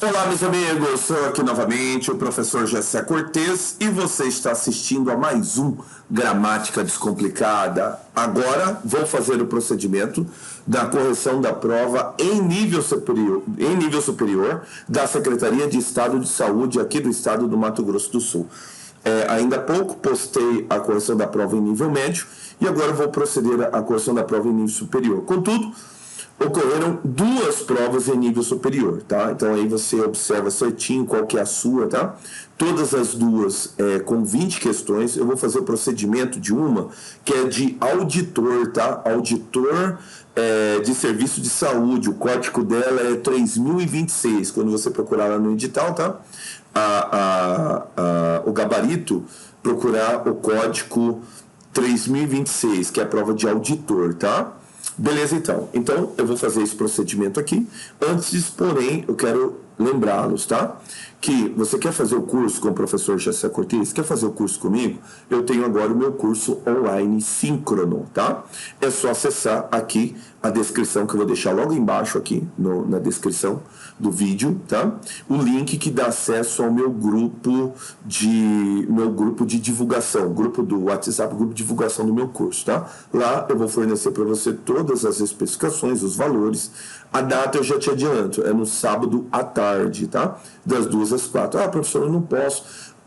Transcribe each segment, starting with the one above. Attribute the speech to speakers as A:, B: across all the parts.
A: Olá, meus amigos, sou aqui novamente o professor Jessé Cortez e você está assistindo a mais um Gramática Descomplicada. Agora vou fazer o procedimento da correção da prova em nível superior da Secretaria de Estado de Saúde aqui do estado do Mato Grosso do Sul. Ainda há pouco postei a correção da prova em nível médio e agora vou proceder à correção da prova em nível superior. Contudo, ocorreram duas provas em nível superior, tá? Então aí você observa certinho qual que é a sua, tá? Todas as duas com 20 questões. Eu vou fazer o procedimento de uma que é de auditor, tá? Auditor de serviço de saúde. O código dela é 3026. Quando você procurar lá no edital, tá? O gabarito, procurar o código 3026, que é a prova de auditor, tá? Beleza, então. Então, eu vou fazer esse procedimento aqui. Antes, porém, eu quero lembrá-los, tá? Que você quer fazer o curso com o professor Jessé Cortez, quer fazer o curso comigo? Eu tenho agora o meu curso online síncrono, tá? É só acessar aqui a descrição que eu vou deixar logo embaixo aqui, na descrição do vídeo, tá? O link que dá acesso ao meu grupo de divulgação, grupo do WhatsApp, grupo de divulgação do meu curso, tá? Lá eu vou fornecer para você todas as especificações, os valores. A data eu já te adianto, é no sábado à tarde, tá? Das 2 às 4. Ah, professor, eu não posso.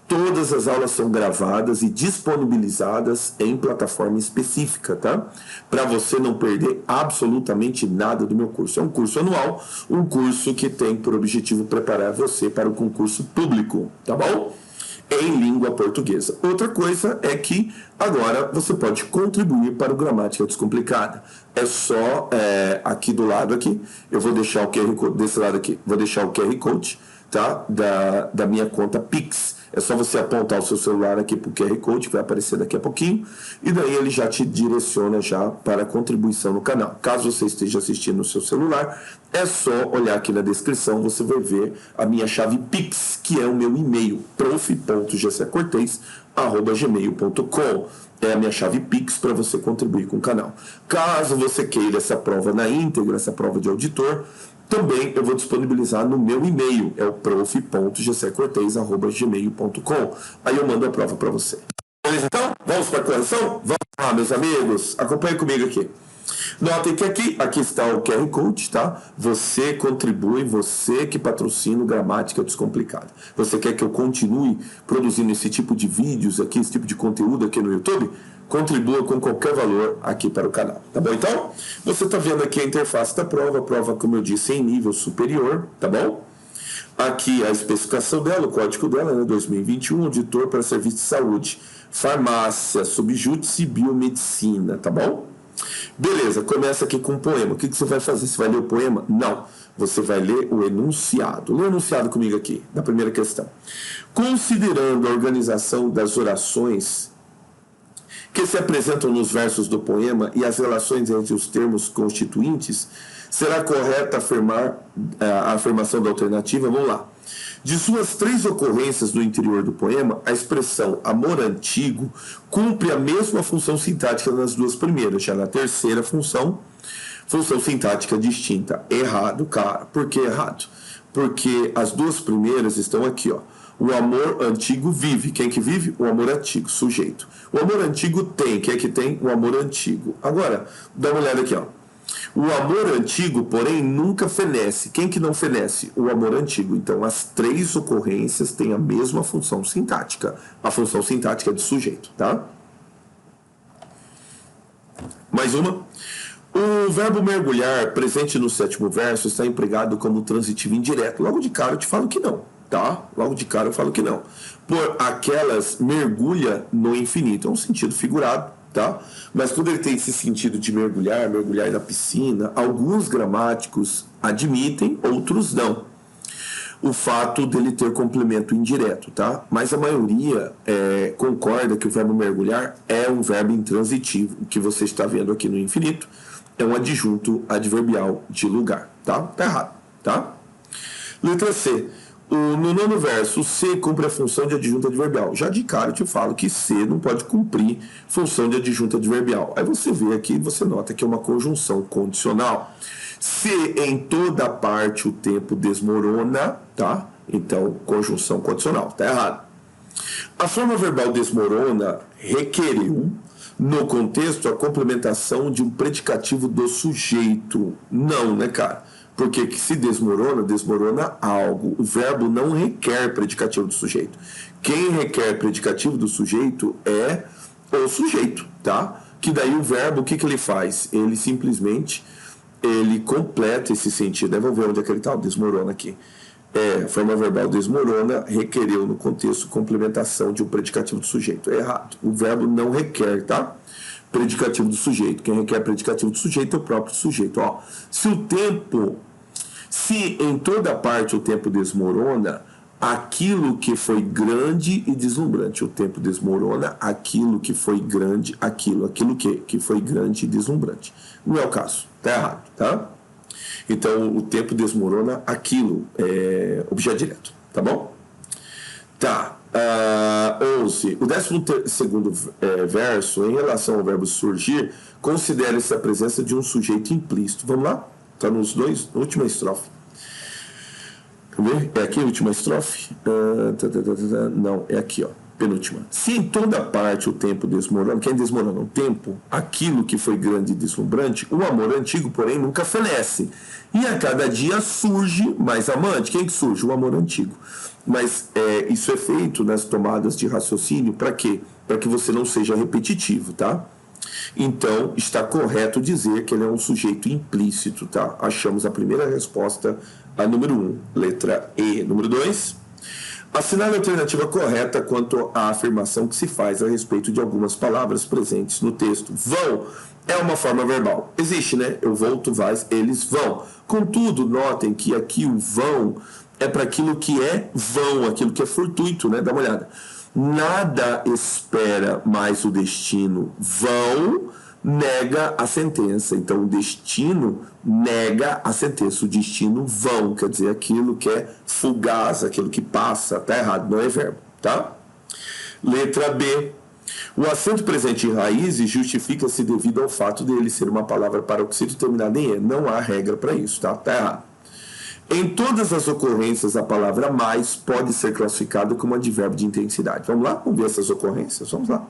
A: Todas as aulas são gravadas e disponibilizadas em plataforma específica, tá? Para você não perder absolutamente nada do meu curso. É um curso anual, um curso que tem por objetivo preparar você para o concurso público, tá bom? Em língua portuguesa. Outra coisa é que agora você pode contribuir para o Gramática Descomplicada. É só aqui do lado aqui, eu vou deixar o QR Code, desse lado aqui, vou deixar o QR Code, tá? Da minha conta Pix. É só você apontar o seu celular aqui para o QR Code, que vai aparecer daqui a pouquinho, e daí ele já te direciona já para a contribuição no canal. Caso você esteja assistindo no seu celular, é só olhar aqui na descrição, você vai ver a minha chave Pix, que é o meu e-mail, prof.gscortez@gmail.com. É a minha chave Pix para você contribuir com o canal. Caso você queira essa prova na íntegra, essa prova de auditor, também eu vou disponibilizar no meu e-mail, é o prof.gscortez@gmail.com. Aí eu mando a prova para você. Beleza, então? Vamos para a correção? Vamos lá, meus amigos. Acompanhe comigo aqui. Notem que aqui está o QR Code, tá? Você contribui, você que patrocina o Gramática Descomplicada. Você quer que eu continue produzindo esse tipo de vídeos aqui, esse tipo de conteúdo aqui no YouTube? Contribua com qualquer valor aqui para o canal, tá bom? Então, você está vendo aqui a interface da prova, a prova, como eu disse, em nível superior, tá bom? Aqui a especificação dela, o código dela, né, 2021, auditor para serviço de saúde, farmácia, subjúdice e biomedicina, tá bom? Beleza, começa aqui com um poema. O que você vai fazer? Você vai ler o poema? Não. Você vai ler o enunciado. Lê o enunciado comigo aqui, na primeira questão. Considerando a organização das orações que se apresentam nos versos do poema e as relações entre os termos constituintes, será correta afirmar a afirmação da alternativa? Vamos lá. De suas 3 ocorrências no interior do poema, a expressão amor antigo cumpre a mesma função sintática nas 2 primeiras. Já na terceira função sintática distinta. Errado, cara. Por que errado? Porque as 2 primeiras estão aqui, ó. O amor antigo vive. Quem que vive? O amor antigo, sujeito. O amor antigo tem. Quem é que tem? O amor antigo. Agora, dá uma olhada aqui, ó. O amor antigo, porém, nunca fenece. Quem que não fenece? O amor antigo. Então, as 3 ocorrências têm a mesma função sintática. A função sintática é de sujeito, tá? Mais uma. O verbo mergulhar, presente no 7º verso, está empregado como transitivo indireto. Logo de cara eu te falo que não, tá? Logo de cara eu falo que não. Por aquelas mergulha no infinito. É um sentido figurado, tá? Mas quando ele tem esse sentido de mergulhar na piscina, alguns gramáticos admitem, outros não. O fato dele ter complemento indireto, tá? Mas a maioria concorda que o verbo mergulhar é um verbo intransitivo. O que você está vendo aqui no infinito é um adjunto adverbial de lugar, tá? Tá errado, tá? Letra C. No 9º verso, o C cumpre a função de adjunto adverbial. Já de cara eu te falo que C não pode cumprir função de adjunto adverbial. Aí você vê aqui, você nota que é uma conjunção condicional. Se em toda parte o tempo desmorona, tá? Então, conjunção condicional, tá errado. A forma verbal desmorona requeriu, no contexto, a complementação de um predicativo do sujeito. Não, né, cara? Porque que se desmorona, desmorona algo. O verbo não requer predicativo do sujeito. Quem requer predicativo do sujeito é o sujeito, tá? Que daí o verbo, o que ele faz? Ele simplesmente, ele completa esse sentido. Aí vamos ver onde é que ele está, desmorona aqui. A forma verbal desmorona requereu no contexto complementação de um predicativo do sujeito. É errado. O verbo não requer, tá? Predicativo do sujeito. Quem requer predicativo do sujeito é o próprio sujeito. Ó, se em toda parte o tempo desmorona, aquilo que foi grande e deslumbrante. O tempo desmorona aquilo que foi grande, aquilo que foi grande e deslumbrante. Não é o caso. Tá errado, tá? Então, o tempo desmorona aquilo, objeto direto, tá bom? Tá, 11. O 12º verso, em relação ao verbo surgir, considera-se a presença de um sujeito implícito. Vamos lá? Tá nos dois, na última estrofe. Vamos ver? É aqui a última estrofe? Não, é aqui, ó. Penúltima. Se em toda parte o tempo desmorona, quem desmorona o tempo, aquilo que foi grande e deslumbrante, o amor antigo, porém, nunca fenece. E a cada dia surge mais amante. Quem que surge? O amor antigo. Mas isso é feito nas tomadas de raciocínio para quê? Para que você não seja repetitivo, tá? Então, está correto dizer que ele é um sujeito implícito, tá? Achamos a primeira resposta, a número 1, letra E. Número 2. Assinale a alternativa correta quanto à afirmação que se faz a respeito de algumas palavras presentes no texto. Vão é uma forma verbal. Existe, né? Eu vou, tu vais, eles vão. Contudo, notem que aqui o vão é para aquilo que é vão, aquilo que é fortuito, né? Dá uma olhada. Nada espera mais o destino. Vão nega a sentença. Então, o destino nega a sentença. O destino vão, quer dizer, aquilo que é fugaz, aquilo que passa. Tá errado, não é verbo, tá? Letra B. O acento presente em raízes justifica-se devido ao fato de ele ser uma palavra paroxítono terminada em E. Não há regra para isso, tá? Tá errado. Em todas as ocorrências, a palavra mais pode ser classificada como advérbio de intensidade. Vamos lá? Vamos ver essas ocorrências? Vamos lá.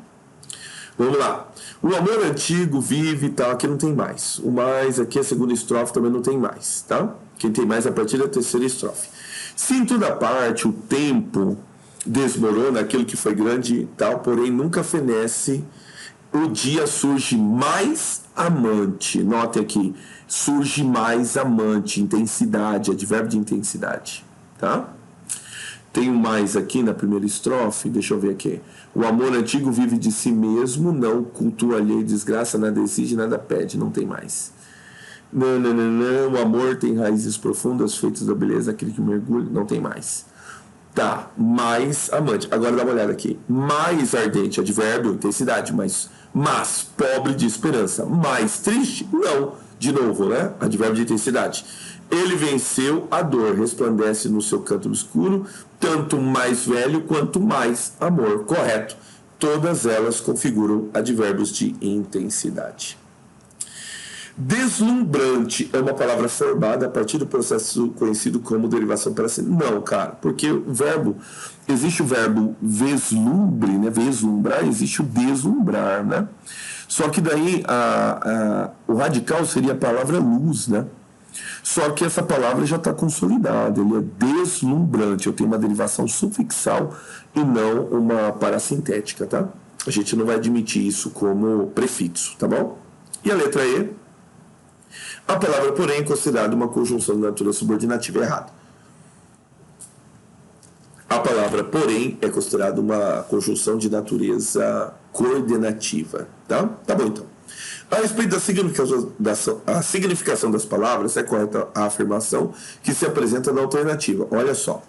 A: Vamos lá. O amor antigo vive e tal, aqui não tem mais. O mais, aqui a segunda estrofe também não tem mais, tá? Quem tem mais a partir da terceira estrofe. Se em toda parte o tempo desmorona aquilo que foi grande e tal, porém nunca fenece, o dia surge mais amante. Note aqui, surge mais amante, intensidade, advérbio de intensidade, tá? Tem um mais aqui na primeira estrofe, deixa eu ver aqui. O amor antigo vive de si mesmo, não cultua alheio e desgraça, nada exige, nada pede, não tem mais. Não, o amor tem raízes profundas, feitas da beleza, aquele que mergulha, não tem mais. Tá, mais amante. Agora dá uma olhada aqui. Mais ardente, advérbio, intensidade, mas pobre de esperança. Mais triste? Não. De novo, né? Advérbio de intensidade. Ele venceu a dor, resplandece no seu canto obscuro, tanto mais velho quanto mais amor. Correto. Todas elas configuram advérbios de intensidade. Deslumbrante é uma palavra formada a partir do processo conhecido como derivação para si. Não, cara, porque o verbo, existe o verbo vislumbre, né? Vislumbrar, existe o deslumbrar, né? Só que daí o radical seria a palavra luz, né? Só que essa palavra já está consolidada, ele é deslumbrante, eu tenho uma derivação sufixal e não uma parasintética, tá? A gente não vai admitir isso como prefixo, tá bom? E a letra E? A palavra, porém, é considerada uma conjunção de natureza subordinativa. Errado. A palavra, porém, é considerada uma conjunção de natureza coordenativa. Tá? Tá bom, então. A respeito da significação das palavras, é correta a afirmação que se apresenta na alternativa. Olha só.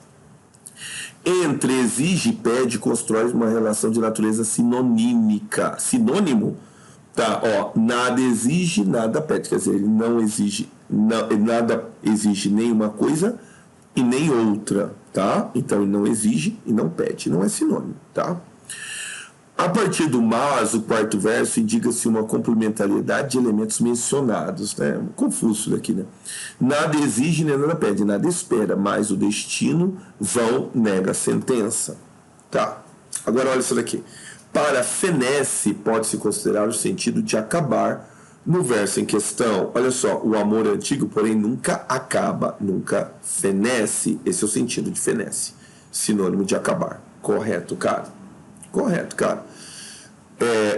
A: Entre exige e pede, constrói uma relação de natureza sinonímica. Sinônimo? Tá, ó, nada exige, nada pede. Quer dizer, ele não exige, nada exige nem uma coisa e nem outra, tá? Então, ele não exige e não pede. Não é sinônimo, tá? A partir do mas, o quarto verso, indica-se uma complementariedade de elementos mencionados. Né? Confuso isso daqui, né? Nada exige nem nada pede, nada espera, mas o destino vão nega a sentença. Tá. Agora olha isso daqui. Para fenece pode-se considerar o sentido de acabar no verso em questão. Olha só, o amor antigo, porém, nunca acaba, nunca fenece. Esse é o sentido de fenece. Sinônimo de acabar. Correto, cara? Correto, cara.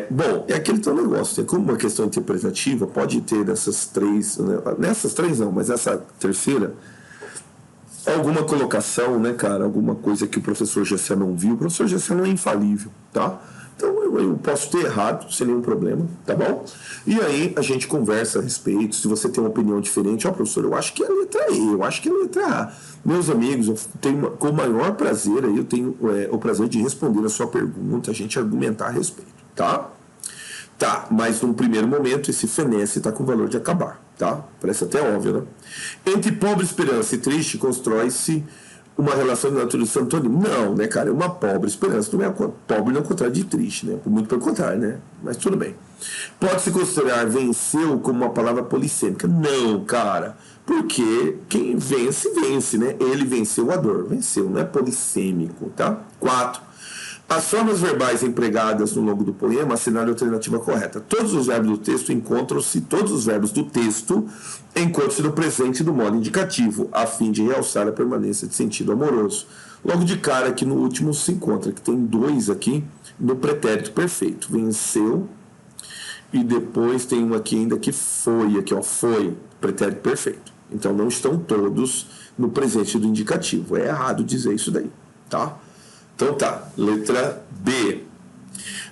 A: Bom, é aquele teu negócio. Tem como uma questão interpretativa, pode ter nessas três, né? Nessas três não, mas essa terceira, alguma colocação, né, cara? Alguma coisa que o professor Gessé não viu. O professor Gessé não é infalível, tá? Então eu posso ter errado, sem nenhum problema, tá bom? E aí a gente conversa a respeito. Se você tem uma opinião diferente, ó, professor, eu acho que é a letra E, eu acho que é a letra A. Meus amigos, eu tenho com o maior prazer aí, eu tenho o prazer de responder a sua pergunta, a gente argumentar a respeito, tá? Tá, mas num primeiro momento esse fenece está com o valor de acabar, tá? Parece até óbvio, né? Entre pobre esperança e triste constrói-se uma relação de natureza antônima. Não, né, cara? É uma pobre esperança. Não é pobre não é o contrário de triste, né? Muito pelo contrário, né? Mas tudo bem. Pode-se considerar venceu como uma palavra polissêmica? Não, cara. Porque quem vence, vence, né? Ele venceu a dor. Venceu, não é polissêmico, tá? 4. As formas verbais empregadas no longo do poema assinalem a alternativa correta. Todos os verbos do texto encontram-se no presente do modo indicativo, a fim de realçar a permanência de sentido amoroso. Logo de cara, aqui no último se encontra, que tem 2 aqui, no pretérito perfeito. Venceu, e depois tem um aqui ainda que foi, aqui ó, foi, pretérito perfeito. Então não estão todos no presente do indicativo. É errado dizer isso daí, tá? Então tá, letra B.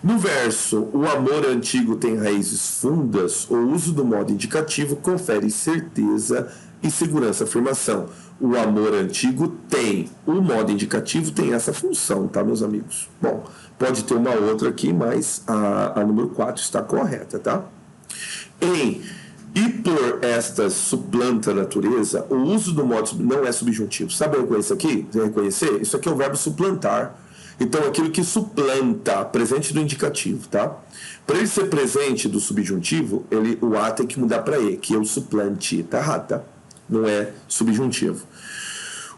A: No verso, o amor antigo tem raízes fundas, o uso do modo indicativo confere certeza e segurança à afirmação. O amor antigo tem, o modo indicativo tem essa função, tá, meus amigos? Bom, pode ter uma outra aqui, mas a número 4 está correta, tá? E por esta suplanta natureza, o uso do modo não é subjuntivo. Sabe reconhecer aqui? Reconhecer? Isso aqui é o verbo suplantar. Então, aquilo que suplanta, presente do indicativo, tá? Para ele ser presente do subjuntivo, o A tem que mudar para E, que é o suplante. Tá errado, tá? Não é subjuntivo.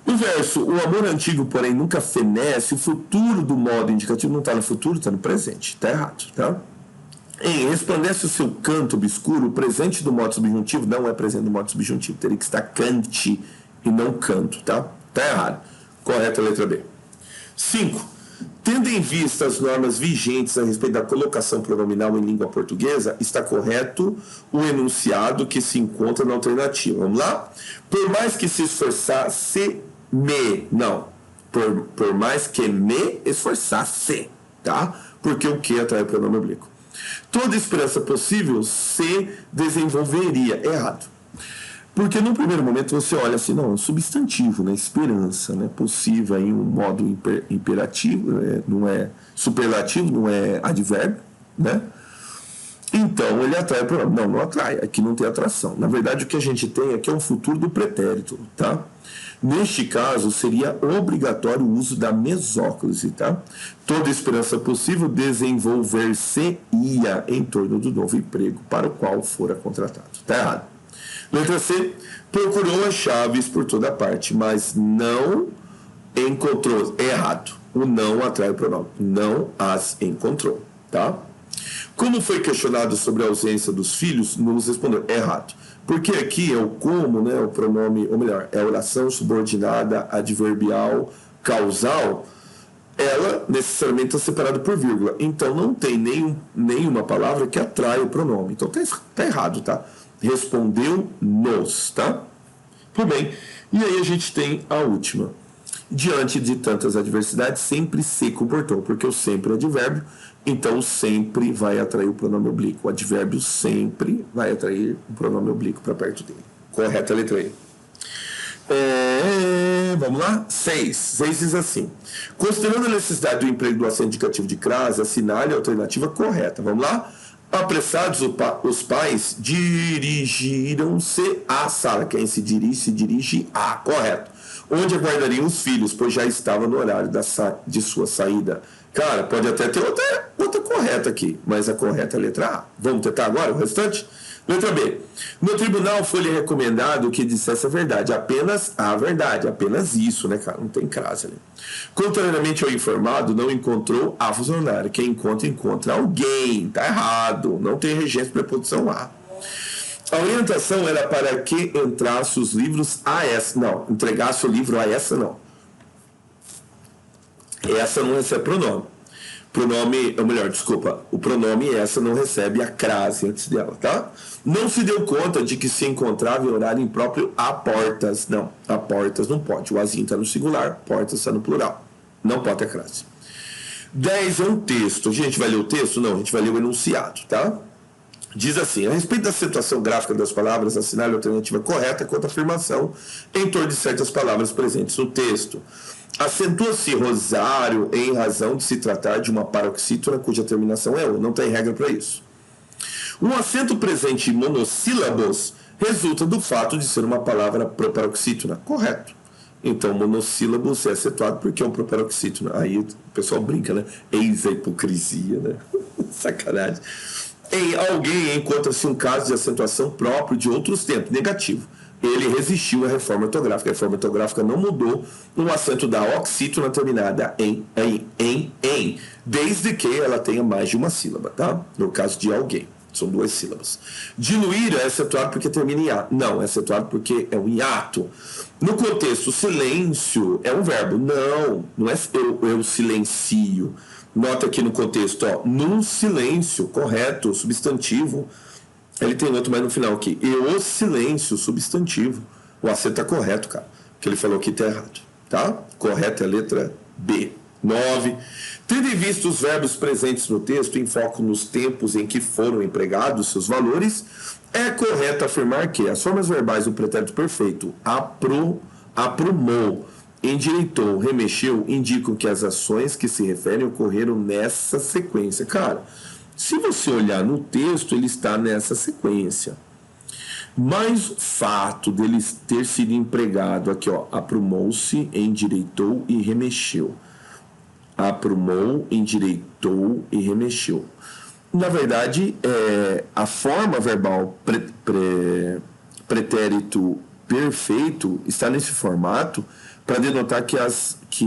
A: O verso, o amor antigo, porém, nunca fenece, o futuro do modo indicativo não está no futuro, está no presente. Tá errado, tá? Resplandece o seu canto obscuro, o presente do modo subjuntivo não é presente do modo subjuntivo, teria que estar cante e não canto, tá? Tá errado. Correta a letra B. 5. Tendo em vista as normas vigentes a respeito da colocação pronominal em língua portuguesa, está correto o enunciado que se encontra na alternativa. Vamos lá? Por mais que se esforçasse, por mais que me esforçasse, tá? Porque o que atrai o pronome oblíquo. Toda esperança possível se desenvolveria. Errado. Porque no primeiro momento você olha assim, não, é um substantivo, né? Esperança, né? Possível em um modo imperativo, não é superlativo, não é advérbio, né? Então ele atrai o pronome. Não, não atrai, aqui não tem atração. Na verdade o que a gente tem aqui é um futuro do pretérito, tá? Neste caso, seria obrigatório o uso da mesóclise, tá? Toda esperança possível desenvolver-se-ia em torno do novo emprego para o qual fora contratado. Tá errado. Letra C. Procurou as chaves por toda parte, mas não encontrou. Errado. O não atrai o pronome. Não as encontrou, tá? Como foi questionado sobre a ausência dos filhos, nos respondeu. Errado. Porque aqui é o como, né, o pronome, ou melhor, é a oração subordinada adverbial causal, ela necessariamente está separada por vírgula. Então não tem nenhuma palavra que atrai o pronome. Então tá errado, tá? Respondeu-nos, tá? Tudo bem. E aí a gente tem a última. Diante de tantas adversidades, sempre se comportou, porque o sempre é advérbio, então sempre vai atrair o pronome oblíquo. O advérbio sempre vai atrair o pronome oblíquo para perto dele. Correta a letra E. Vamos lá? 6. 6 diz assim. Considerando a necessidade do emprego do acento indicativo de crase, assinale a alternativa correta. Vamos lá? Apressados, os pais dirigiram-se à sala. Quem se dirige a, correto. Onde aguardariam os filhos, pois já estava no horário de sua saída. Cara, pode até ter outra correta aqui, mas a correta é a letra A. Vamos tentar agora o restante? Letra B. No tribunal foi-lhe recomendado que dissesse a verdade, apenas a verdade, apenas isso, né, cara? Não tem crase ali. Contrariamente ao informado, não encontrou a funcionária. Quem encontra alguém. Tá errado. Não tem regência preposição A. A orientação era para que entrasse os livros a essa. Não, entregasse o livro a essa, não. Essa não recebe pronome. O pronome essa não recebe a crase antes dela, tá? Não se deu conta de que se encontrava em horário impróprio a portas. Não, a portas não pode. O azinho está no singular, portas está no plural. Não pode ter crase. 10 é um texto. A gente vai ler o texto? Não, a gente vai ler o enunciado, tá? Diz assim: a respeito da acentuação gráfica das palavras, assinale a alternativa correta quanto à afirmação em torno de certas palavras presentes no texto. Acentua-se rosário em razão de se tratar de uma paroxítona cuja terminação é O. Não tem regra para isso. Um acento presente em monossílabos resulta do fato de ser uma palavra proparoxítona. Correto. Então, monossílabos é acentuado porque é um proparoxítona. Aí o pessoal brinca, né? Eis a hipocrisia, né? Sacanagem. Em alguém encontra-se um caso de acentuação próprio de outros tempos, negativo. Ele resistiu à reforma ortográfica. A reforma ortográfica não mudou o acento da oxítona terminada em, desde que ela tenha mais de uma sílaba, tá? No caso de alguém, são 2 sílabas. Diluir é acentuado porque termina em A. Não, é acentuado porque é um hiato. No contexto, silêncio é um verbo. Não é eu silencio. Nota aqui no contexto, ó, num silêncio, correto, substantivo. Ele tem outro mais no final aqui. E o silêncio, substantivo. O acento está correto, cara. O que ele falou aqui está errado. Tá? Correto é a letra B. 9. Tendo em vista os verbos presentes no texto em foco nos tempos em que foram empregados seus valores, é correto afirmar que as formas verbais do pretérito perfeito aprumou, endireitou, remexeu, indicam que as ações que se referem ocorreram nessa sequência. Cara, se você olhar no texto, ele está nessa sequência. Mas o fato dele ter sido empregado aqui, ó, aprumou-se, endireitou e remexeu. Aprumou, endireitou e remexeu. Na verdade, a forma verbal pretérito perfeito está nesse formato para denotar que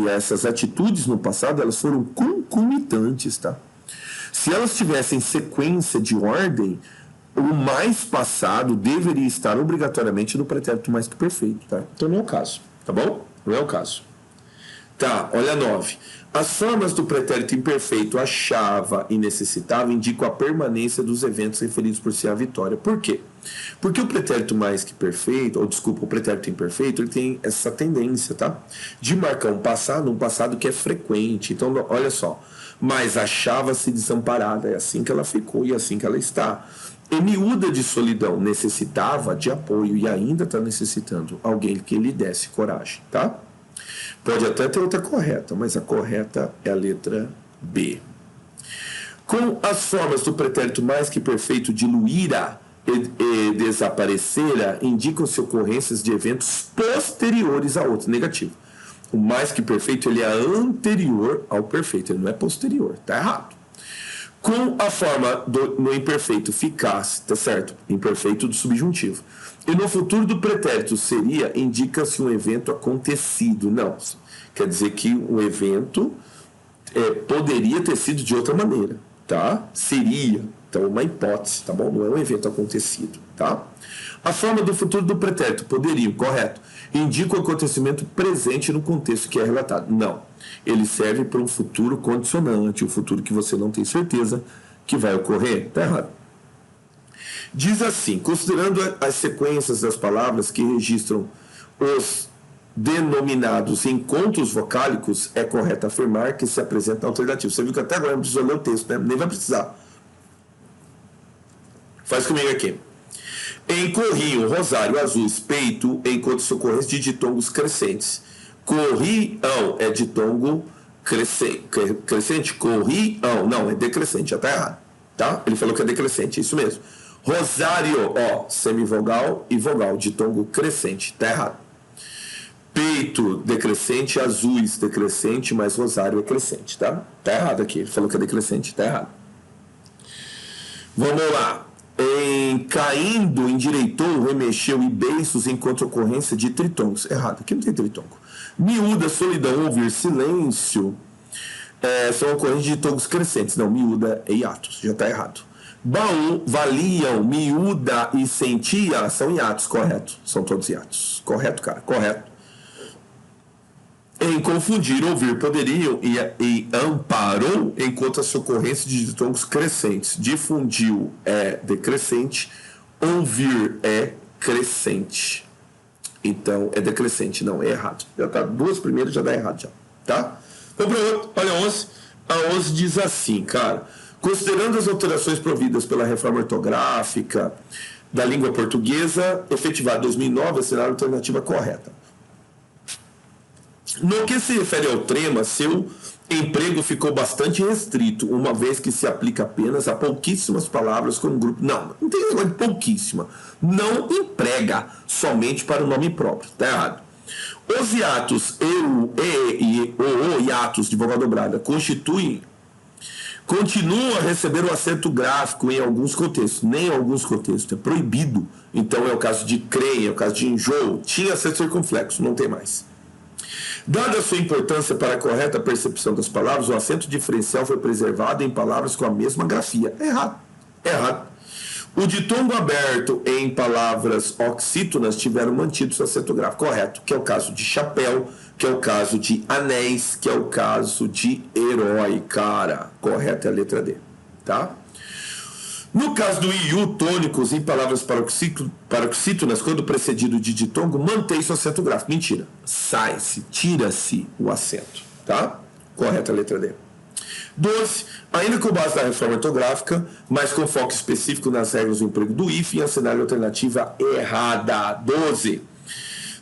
A: essas atitudes no passado elas foram concomitantes, tá? Se elas tivessem sequência de ordem, o mais passado deveria estar obrigatoriamente no pretérito mais que perfeito, tá? Então não é o caso, tá bom? Não é o caso. Tá, olha 9. As formas do pretérito imperfeito achava e necessitava indicam a permanência dos eventos referidos por si à vitória. Por quê? Porque o pretérito mais que perfeito, o pretérito imperfeito, ele tem essa tendência, tá? De marcar um passado que é frequente. Então, olha só. Mas achava-se desamparada, é assim que ela ficou e é assim que ela está. E miúda de solidão, necessitava de apoio e ainda está necessitando alguém que lhe desse coragem, tá? Pode até ter outra correta, mas a correta é a letra B. Com as formas do pretérito mais que perfeito diluíra e desaparecera, indicam-se ocorrências de eventos posteriores a outros, negativo. O mais que perfeito, ele é anterior ao perfeito, ele não é posterior, tá errado. Com a forma no imperfeito ficasse, tá certo? Imperfeito do subjuntivo. E no futuro do pretérito seria, indica-se um evento acontecido. Não, quer dizer que o evento poderia ter sido de outra maneira, tá? Seria, então, uma hipótese, tá bom? Não é um evento acontecido, tá? A forma do futuro do pretérito, poderia, correto, indica o acontecimento presente no contexto que é relatado. Não, ele serve para um futuro condicionante, um futuro que você não tem certeza que vai ocorrer. Tá errado. Diz assim, considerando as sequências das palavras que registram os denominados encontros vocálicos, é correto afirmar que se apresenta alternativo. Você viu que até agora não precisou ler o texto, né? Nem vai precisar. Faz comigo aqui. Em corrinho, rosário, azul, peito, encontra-se ocorrência de ditongos crescentes. Corrião é ditongo crescente. Corrião, não, é decrescente, já está errado. Tá? Ele falou que é decrescente, é isso mesmo. Rosário, ó, semivogal e vogal, ditongo crescente, está errado. Peito decrescente, azuis decrescente, mas rosário é crescente, tá? Tá errado aqui. Ele falou que é decrescente, tá errado. Vamos lá. Caindo, endireitou, remexeu e beiços enquanto ocorrência de tritongos. Errado, aqui não tem tritongo. Miúda, solidão, ouvir, silêncio. São ocorrências de tongos crescentes. Não, miúda é hiatos, já está errado. Baú, valiam, miúda e sentia são hiatos, correto. São todos hiatos. Correto, cara, correto. Em confundir, ouvir, poderiam e amparou, enquanto as ocorrências de ditongos crescentes. Difundiu é decrescente, ouvir é crescente. Então, é decrescente, não, é errado. Já tá, duas primeiras já dá errado, já, tá? Vamos para outro, olha a 11. A 11 diz assim, cara, considerando as alterações providas pela reforma ortográfica da língua portuguesa, efetivada em 2009, assinar a alternativa correta. No que se refere ao trema, seu emprego ficou bastante restrito, uma vez que se aplica apenas a pouquíssimas palavras como grupo. Não tem negócio de pouquíssima. Não emprega somente para o nome próprio. Está errado. Os hiatos o hiatos de vogal dobrada continuam a receber o acento gráfico em alguns contextos. Nem em alguns contextos. É proibido. Então é o caso de creio, é o caso de enjoo. Tinha acento circunflexo, não tem mais. Dada a sua importância para a correta percepção das palavras, o acento diferencial foi preservado em palavras com a mesma grafia. Errado. Errado. O ditongo aberto em palavras oxítonas tiveram mantido seu acento gráfico. Correto. Que é o caso de chapéu, que é o caso de anéis, que é o caso de herói. Cara, correto é a letra D. Tá? No caso do iu, tônicos em palavras paroxítonas, quando precedido de ditongo, mantém-se o acento gráfico. Mentira. Sai-se, tira-se o acento. Tá? Correta a letra D. 12. Ainda com base na reforma ortográfica, mas com foco específico nas regras do emprego do hífen, assinar a alternativa errada. 12.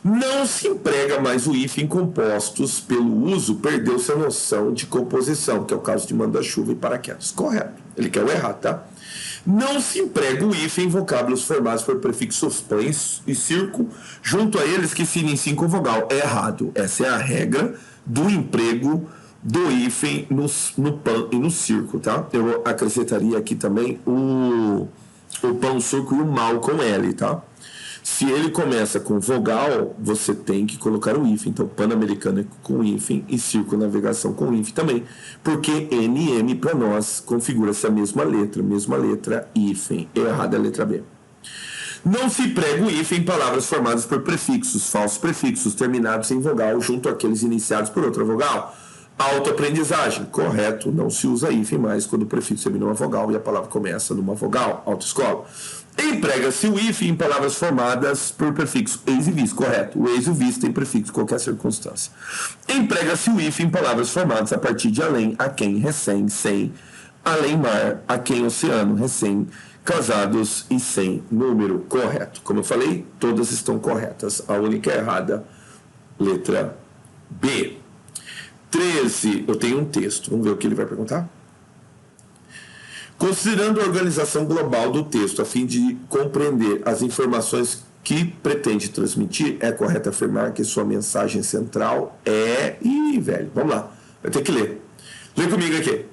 A: Não se emprega mais o hífen em compostos. Pelo uso, perdeu-se a noção de composição, que é o caso de manda-chuva e paraquedas. Correto. Ele quer o errado, tá? Não se emprega o hífen em vocábulos formados por prefixos pan e circo, junto a eles que se iniciam com vogal. É errado. Essa é a regra do emprego do hífen no pan e no circo, tá? Eu acrescentaria aqui também o pan, o circo e o mal com L, tá? Se ele começa com vogal, você tem que colocar o hífen. Então, pan-americano é com hífen e circo-navegação com hífen também. Porque NM para nós configura-se a mesma letra, hífen. Errada é a letra B. Não se prega o hífen em palavras formadas por prefixos, falsos prefixos terminados em vogal, junto àqueles iniciados por outra vogal. Autoaprendizagem, correto, não se usa hífen mais quando o prefixo termina uma vogal e a palavra começa numa vogal. Autoescola. Emprega-se o hífen em palavras formadas por prefixo eis e vis, correto. O eis e o vis tem prefixo em qualquer circunstância. Emprega-se o hífen em palavras formadas a partir de além, a quem, recém, sem, além mar, a quem, oceano, recém, casados e sem número, correto. Como eu falei, todas estão corretas. A única errada, letra B. 13, eu tenho um texto. Vamos ver o que ele vai perguntar? Considerando a organização global do texto, a fim de compreender as informações que pretende transmitir, é correto afirmar que sua mensagem central é... Ih, velho, vamos lá. Vai ter que ler. Lê comigo aqui.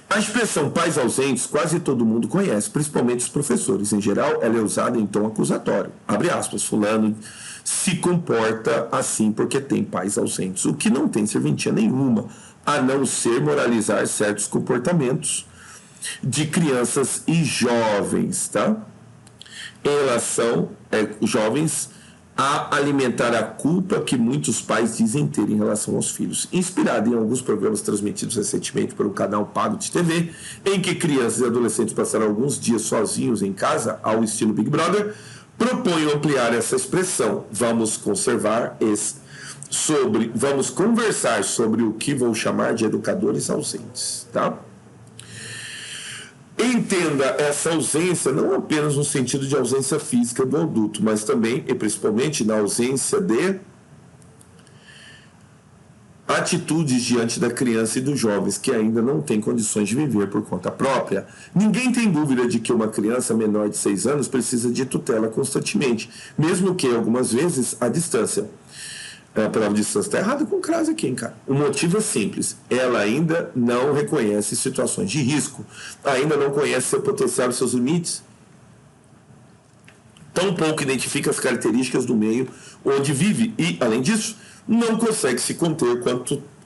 A: A expressão pais ausentes quase todo mundo conhece, principalmente os professores. Em geral, ela é usada em tom acusatório. Abre aspas, fulano se comporta assim porque tem pais ausentes, o que não tem serventia nenhuma, a não ser moralizar certos comportamentos de crianças e jovens, tá? Em relação jovens a alimentar a culpa que muitos pais dizem ter em relação aos filhos. Inspirado em alguns programas transmitidos recentemente por um canal pago de TV, em que crianças e adolescentes passaram alguns dias sozinhos em casa, ao estilo Big Brother, proponho ampliar essa expressão. Vamos conversar sobre o que vou chamar de educadores ausentes, tá? Entenda essa ausência não apenas no sentido de ausência física do adulto, mas também e principalmente na ausência de atitudes diante da criança e dos jovens que ainda não têm condições de viver por conta própria. Ninguém tem dúvida de que uma criança menor de 6 anos precisa de tutela constantemente, mesmo que algumas vezes à distância. A prova de distância está errada com o crase aqui, hein, cara. O motivo é simples. Ela ainda não reconhece situações de risco. Ainda não conhece seu potencial e seus limites. Tampouco identifica as características do meio onde vive. E, além disso, não consegue se conter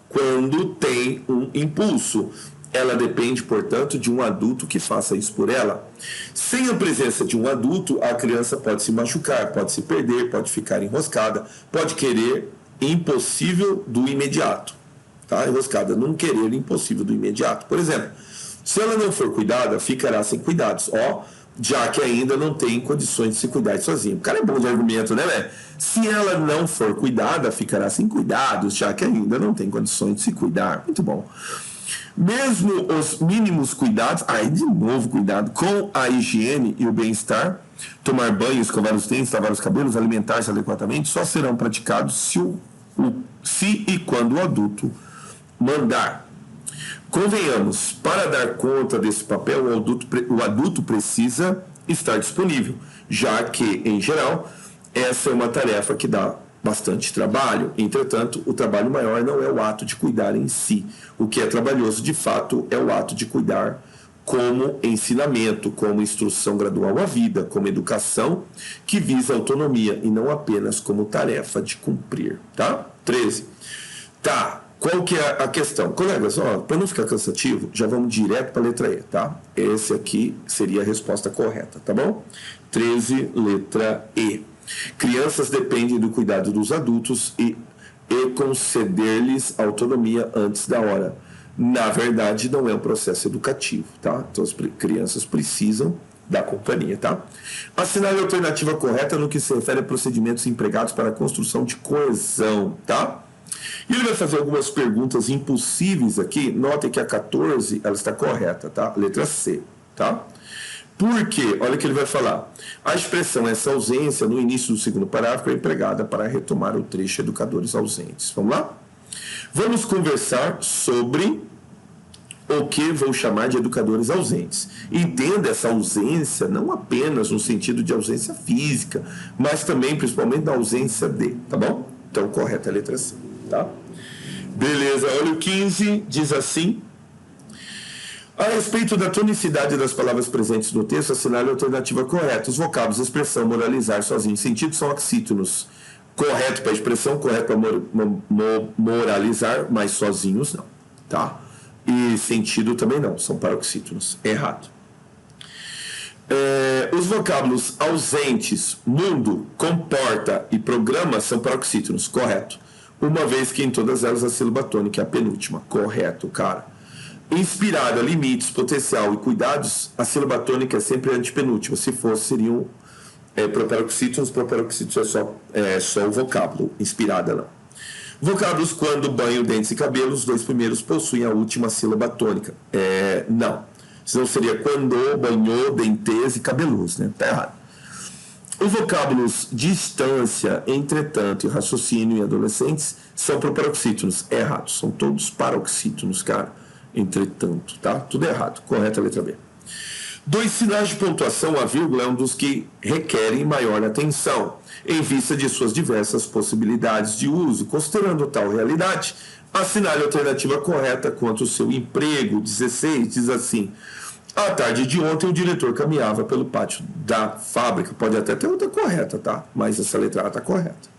A: quando tem um impulso. Ela depende, portanto, de um adulto que faça isso por ela. Sem a presença de um adulto, a criança pode se machucar, pode se perder, pode ficar enroscada, pode querer impossível do imediato. Tá? Enroscada, não querer impossível do imediato. Por exemplo, se ela não for cuidada, ficará sem cuidados. Já que ainda não tem condições de se cuidar sozinha. O cara é bom de argumento, né, velho? Se ela não for cuidada, ficará sem cuidados, já que ainda não tem condições de se cuidar. Muito bom. Mesmo os mínimos cuidados, de novo cuidado, com a higiene e o bem-estar, tomar banho, escovar os dentes, lavar os cabelos, alimentar-se adequadamente, só serão praticados se e quando o adulto mandar. Convenhamos, para dar conta desse papel, o adulto precisa estar disponível, já que, em geral, essa é uma tarefa que dá bastante trabalho. Entretanto, o trabalho maior não é o ato de cuidar em si. O que é trabalhoso, de fato, é o ato de cuidar como ensinamento, como instrução gradual à vida, como educação que visa autonomia e não apenas como tarefa de cumprir. Tá? 13. Tá. Qual que é a questão? Colegas, para não ficar cansativo, já vamos direto para a letra E, tá? Esse aqui seria a resposta correta, tá bom? 13, letra E. Crianças dependem do cuidado dos adultos e conceder-lhes autonomia antes da hora. Na verdade, não é um processo educativo, tá? Então, as crianças precisam da companhia, tá? Assinale a alternativa correta no que se refere a procedimentos empregados para a construção de coesão, tá? E ele vai fazer algumas perguntas impossíveis aqui. Notem que a 14, ela está correta, tá? Letra C, tá? Por quê? Olha o que ele vai falar. A expressão essa ausência, no início do segundo parágrafo, é empregada para retomar o trecho educadores ausentes. Vamos lá? Vamos conversar sobre o que vou chamar de educadores ausentes. Entenda essa ausência não apenas no sentido de ausência física, mas também, principalmente, da ausência de, tá bom? Então, correta a letra C, tá? Beleza, olha o 15, diz assim: a respeito da tonicidade das palavras presentes no texto, assinale a alternativa correta. Os vocábulos expressão, moralizar, sozinho, sentido são oxítonos. Correto para expressão, correto para moralizar, mas sozinhos não, tá? E sentido também não, são paroxítonos. Errado. Os vocábulos ausentes, mundo, comporta e programa são paroxítonos. Correto. Uma vez que em todas elas a sílaba tônica é a penúltima. Correto, cara. Inspirada, limites, potencial e cuidados, a sílaba tônica é sempre a antepenúltima. Se fosse, seriam proparoxítonos. Proparoxítonos é só o vocábulo. Inspirada, não. Vocábulos quando, banho, dentes e cabelos, os dois primeiros possuem a última sílaba tônica. Não. Senão seria quando, banhou, dentes e cabelos, né? Tá errado. Os vocábulos distância, entretanto e raciocínio em adolescentes são proparoxítonos. Errado. São todos paroxítonos, cara. Entretanto, tá? Tudo errado. Correta a letra B. 2 sinais de pontuação, a vírgula é um dos que requerem maior atenção, em vista de suas diversas possibilidades de uso. Considerando tal realidade, assinale a alternativa correta quanto ao seu emprego. 16 diz assim: à tarde de ontem o diretor caminhava pelo pátio da fábrica. Pode até ter outra correta, tá? Mas essa letra A está correta.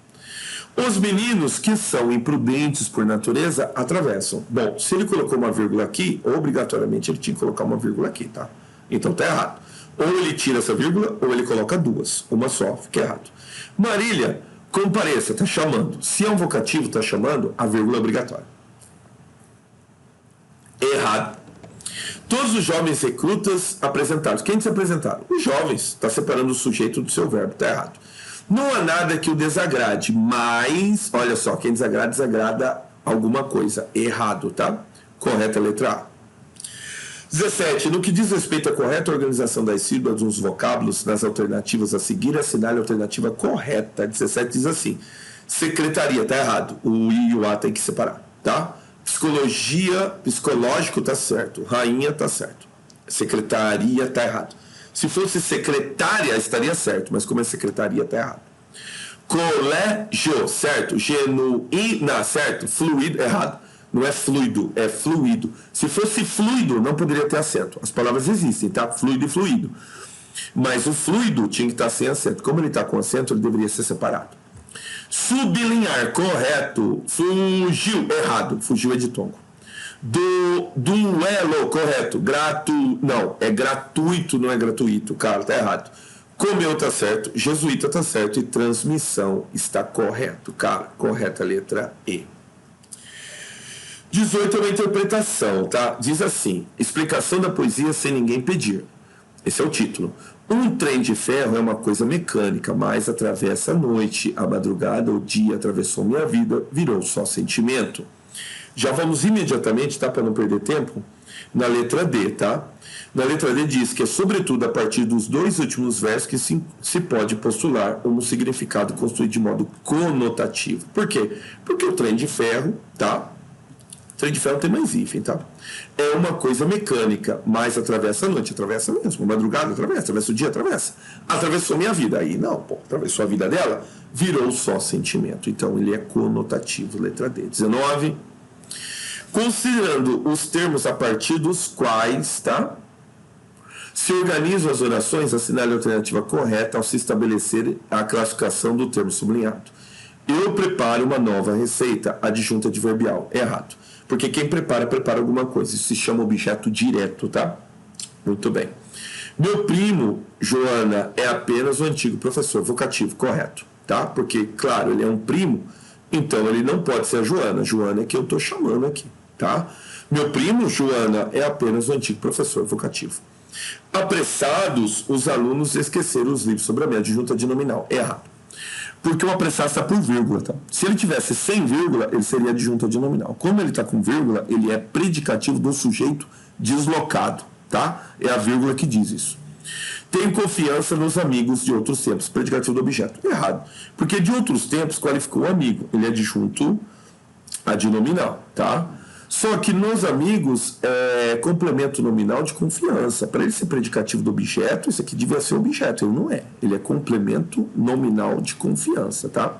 A: Os meninos que são imprudentes por natureza atravessam. Bom, se ele colocou uma vírgula aqui, obrigatoriamente ele tinha que colocar uma vírgula aqui, tá? Então tá errado. Ou ele tira essa vírgula, ou ele coloca duas. Uma só, fica errado. Marília, compareça, tá chamando. Se é um vocativo, tá chamando, a vírgula é obrigatória. Errado. Todos os jovens recrutas apresentados. Quem se apresentaram? Os jovens. Está separando o sujeito do seu verbo. Está errado. Não há nada que o desagrade, mas, olha só, quem desagrada alguma coisa. Errado, tá? Correta a letra A. 17. No que diz respeito à correta organização das sílabas dos vocábulos nas alternativas a seguir, assinale a alternativa correta. 17 diz assim: secretaria, tá errado. O I e o A tem que separar, tá? Psicológico tá certo. Rainha tá certo. Secretaria tá errado. Se fosse secretária, estaria certo, mas como é secretaria, tá errado. Colégio, certo? Genuína, certo? Fluido, errado. Não é fluido, é fluido. Se fosse fluido, não poderia ter acento. As palavras existem, tá? Fluido e fluido. Mas o fluido tinha que estar sem acento. Como ele está com acento, ele deveria ser separado. Sublinhar, correto. Fugiu, errado. Fugiu é ditongo. Duelo, correto. Não, é gratuito, não é gratuito. Cara, tá errado. Comeu tá certo. Jesuíta tá certo. E transmissão está correto. Cara, correta a letra E. 18 é uma interpretação, tá? Diz assim: explicação da poesia sem ninguém pedir. Esse é o título. Um trem de ferro é uma coisa mecânica, mas atravessa a noite, a madrugada, o dia atravessou minha vida, virou só sentimento. Já vamos imediatamente, tá? Para não perder tempo, na letra D, tá? Na letra D diz que é sobretudo a partir dos dois últimos versos que se pode postular um significado construído de modo conotativo. Por quê? Porque o trem de ferro, tá? Trem de ferro tem mais hífen, tá? É uma coisa mecânica, mas atravessa a noite, atravessa mesmo. Madrugada, atravessa o dia, atravessa. Atravessou minha vida. Aí não, pô, atravessou a vida dela, virou só sentimento. Então ele é conotativo, letra D. 19. Considerando os termos a partir dos quais, tá? Se organizam as orações, assinale a alternativa correta ao se estabelecer a classificação do termo sublinhado. Eu preparo uma nova receita, adjunta adverbial. Errado. Porque quem prepara alguma coisa. Isso se chama objeto direto, tá? Muito bem. Meu primo, Joana, é apenas o antigo professor. Vocativo, correto. Tá? Porque, claro, ele é um primo, então ele não pode ser a Joana. Joana é que eu estou chamando aqui, tá? Meu primo, Joana, é apenas o antigo professor. Vocativo. Apressados, os alunos esqueceram os livros sobre a minha adjunta de nominal. Errado. Porque o apressado está por vírgula, tá? Se ele tivesse sem vírgula, ele seria adjunta de nominal. Como ele está com vírgula, ele é predicativo do sujeito deslocado, tá? É a vírgula que diz isso. Tenho confiança nos amigos de outros tempos. Predicativo do objeto. Errado. Porque de outros tempos qualificou o amigo. Ele é adjunto adnominal, tá? Só que nos amigos é complemento nominal de confiança. Para ele ser predicativo do objeto, isso aqui devia ser objeto. Ele não é. Ele é complemento nominal de confiança, tá?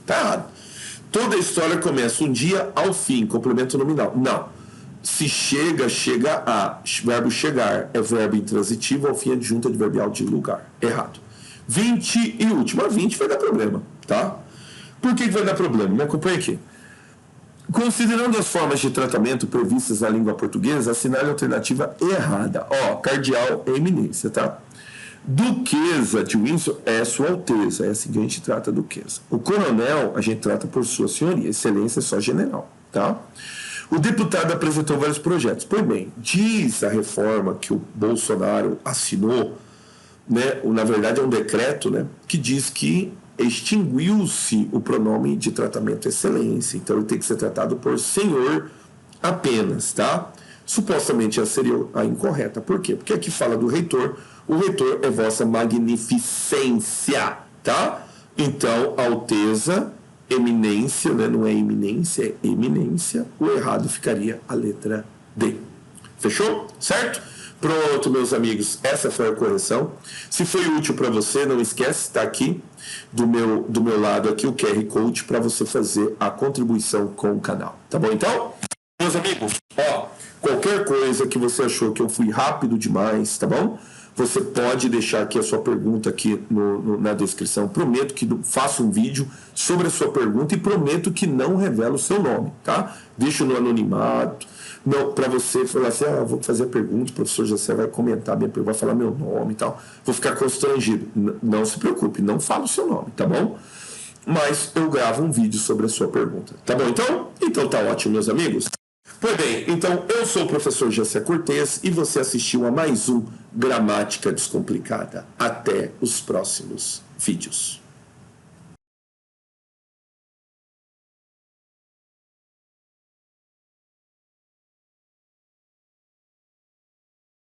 A: Tá errado. Toda história começa um dia ao fim, complemento nominal. Não. Se chega, chega a. Verbo chegar é verbo intransitivo, ao fim adjunta adverbial de lugar. Errado. 20 e última. 20 vai dar problema, tá? Por que vai dar problema? Me acompanha aqui. Considerando as formas de tratamento previstas na língua portuguesa, assinale a alternativa errada. Ó, cardeal é eminência, tá? Duquesa de Windsor é Sua Alteza, é assim que a gente trata a duquesa. O coronel a gente trata por Sua Senhoria, excelência é só general, tá? O deputado apresentou vários projetos. Pois bem, diz a reforma que o Bolsonaro assinou, né? Na verdade é um decreto, né? Que diz que extinguiu-se o pronome de tratamento excelência, então ele tem que ser tratado por senhor apenas, tá? Supostamente essa seria a incorreta. Por quê? Porque aqui fala do reitor, o reitor é vossa magnificência, tá? Então, alteza, eminência, né? Não é eminência, é eminência, o errado ficaria a letra D. Fechou? Certo? Pronto, meus amigos, essa foi a correção. Se foi útil para você, não esquece, está aqui do meu lado aqui o QR Code para você fazer a contribuição com o canal. Tá bom então? Meus amigos, ó, qualquer coisa que você achou que eu fui rápido demais, tá bom? Você pode deixar aqui a sua pergunta aqui na descrição. Prometo que faço um vídeo sobre a sua pergunta e prometo que não revelo o seu nome, tá? Deixo no anonimato. Não, para você falar assim, vou fazer a pergunta, o professor José vai comentar minha pergunta, vai falar meu nome e tal, vou ficar constrangido. Não se preocupe, não falo o seu nome, tá bom? Mas eu gravo um vídeo sobre a sua pergunta, tá bom então? Então tá ótimo, meus amigos. Pois bem, então eu sou o professor José Cortez e você assistiu a mais um Gramática Descomplicada. Até os próximos vídeos.